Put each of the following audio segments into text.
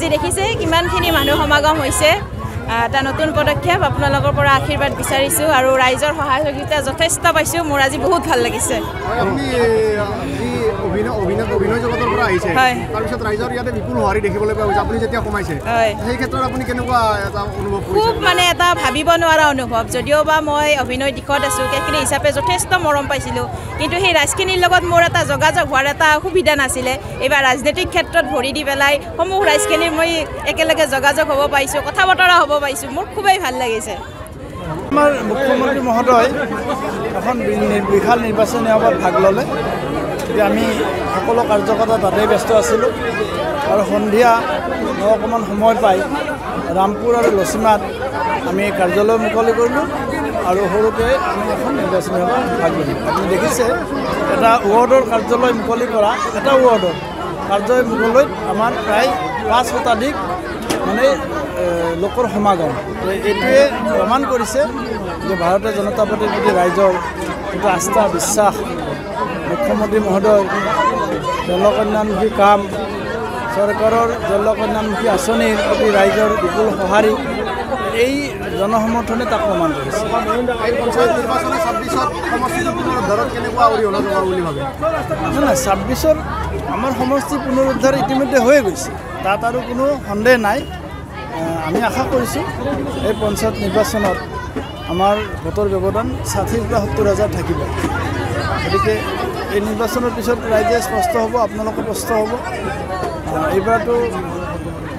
আজি দেখিছে কিমানখিনি মানুহ সমাগম হৈছে এটা নতুন পদক্ষেপ আপোনালোকৰ পৰা আশীৰ্বাদ বিচাৰিছো আৰু ৰাইজৰ সহযোগিতা যথেষ্ট পাইছো মোৰ আজি বহুত ভাল লাগিছে আপুনি অভিনয় জগতৰ পৰা আহিছে তাৰপিছত ৰাইজৰ ইয়াতে বিপুল সঁহাৰি দেখিবলৈ পোৱা গৈছে আপুনি যেতিয়া কমাইছে সেই ক্ষেত্ৰত আপুনি কেনেকুৱা এটা অনুভৱ কৰিছে খুব মানে এটা ভাবিব নোৱাৰা অনুভৱ যদিও বা মই অভিনয় দিশত আছোঁ কেকৰি হিচাপে যথেষ্ট মৰম পাইছিলোঁ কিন্তু সেই ৰাইজখিনিৰ লগত মোৰ এটা যোগাযোগ হোৱাৰ এটা সুবিধা নাছিলে এইবাৰ ৰাজনৈতিক ক্ষেত্ৰত ভৰি দি পেলাই সমূহ ৰাইজখিনিৰ মই একেলগে যোগাযোগ হ'ব পাৰিছোঁ কথা বতৰা হ'ব পাৰিছোঁ মোৰ খুবেই ভাল লাগিছে আমাৰ মুখ্যমন্ত্ৰী মহোদয় এখন বিশাল নিৰ্বাচনী সভাত ভাগ ল'লে এতিয়া আমি সকলো কাৰ্যকৰ্তা তাতেই ব্যস্ত আছিলোঁ আৰু সন্ধিয়া অকণমান সময় পাই ৰামপুৰ আৰু লচিমাত আমি কাৰ্যালয় মুকলি কৰিলোঁ আৰু সৰুকৈ আমি এখন নিৰ্বাচনী সভাত ভাগ ল'লোঁ আপুনি দেখিছে এটা ৱাৰ্ডৰ কাৰ্যালয় মুকলি কৰা এটা ৱাৰ্ডৰ কাৰ্যালয় মুকলিত আমাৰ প্ৰায় 5 শতাধিক মানে লোকৰ সমাগম এইটোৱে প্ৰমাণ কৰিছে যে ভাৰতীয় জনতা পাৰ্টিৰ প্ৰতি ৰাইজৰ যিটো আস্থা বিশ্বাস মুখ্যমন্ত্ৰী মহোদয় জলকল্যাণমুখী কাম চৰকাৰৰ জলকল্যাণমুখী আঁচনিৰ প্ৰতি ৰাইজৰ বিপুল সঁহাৰি এই জনসমৰ্থনে তাক প্ৰমাণ কৰিছে নাই 26ৰ আমাৰ সমষ্টি পুনৰুদ্ধাৰ ইতিমধ্যে হৈ গৈছে তাত আৰু কোনো সন্দেহ নাই আমি আশা কৰিছোঁ এই পঞ্চায়ত নিৰ্বাচনত আমাৰ ভোটৰ ব্যৱধান 60,000 পৰা 70,000 থাকিব গতিকে এই নিৰ্বাচনৰ পিছত ৰাইজে স্পষ্ট হ'ব আপোনালোকো স্পষ্ট হ'ব এইবাৰতো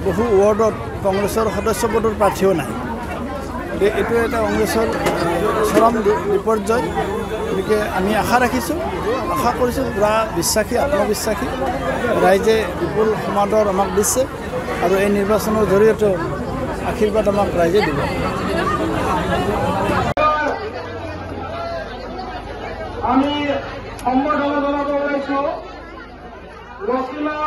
বহু ৱাৰ্ডত কংগ্ৰেছৰ সদস্য পদৰ প্ৰাৰ্থীও নাই এইটো এটা কংগ্ৰেছৰ চৰম বিপৰ্যয় গতিকে আমি আশা ৰাখিছোঁ আশা কৰিছোঁ পূৰা বিশ্বাসী আত্মবিশ্বাসী ৰাইজে বিপুল সমাদৰ আমাক দিছে আৰু এই নিৰ্বাচনৰ জৰিয়তে আশীৰ্বাদ আমাক ৰাইজে দিব আমি সম্বৰ্ধনা জনাব ওলাইছো ৰচিলা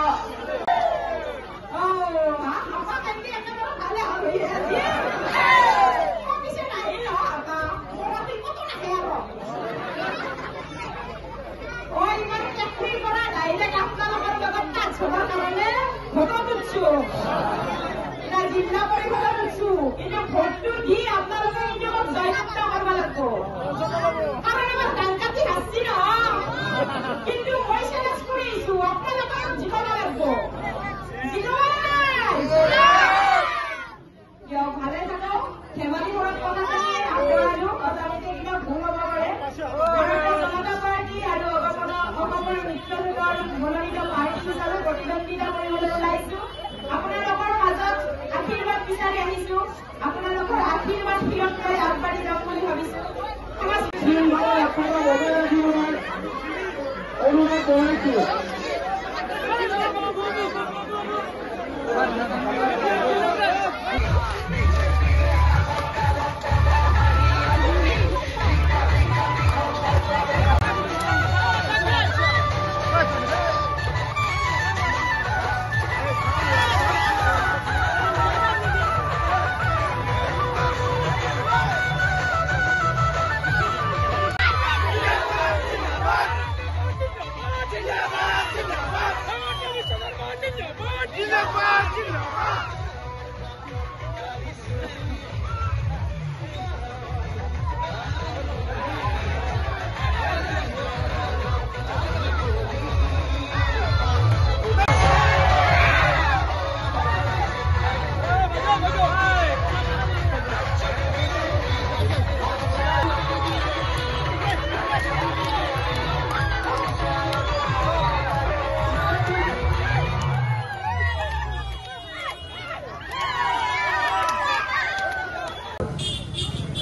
জিলা পৰিষদত উঠছো কিন্তু ভোটটো দি আপোনালোকে ইউটিউবত জয়যুক্ত কৰিব লাগিব কাৰণ আমাৰ ধান কাটি হাসছি নহয় কিন্তু মই চেলেঞ্জ কৰি আছো আপোনালোকক জিকাব লাগিব দিয়ক ভালে থাকক ধেমালি ঘৰত কথাখিনি আগবঢ়ালো সঁচাকৈ কিবা ভুল হ'ব পাৰে ভাৰতীয় জনতা পাৰ্টি আৰু অসমৰ মিত্ৰজোঁটৰ মনোনীত প্ৰাৰ্থী হিচাপে প্ৰতিদ্বন্দ্বিতা কৰিবলৈ ওলাইছো আপোনালোকৰ মাজত আশীৰ্বাদ বিচাৰি আহিছো আপোনালোকৰ আশীৰ্বাদ শিৰত লৈ আগবাঢ়ি যাম বুলি ভাবিছো অনুৰোধ কৰিছো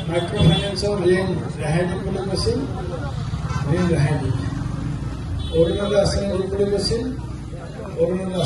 माइक्रो फाइनेंसर ऋण रेहाई दिবলৈ কৈছিল ঋণ ৰেহাই দিলে অৰুণোদয় আঁচনি দিবলৈ কৈছিল অৰুণোদয়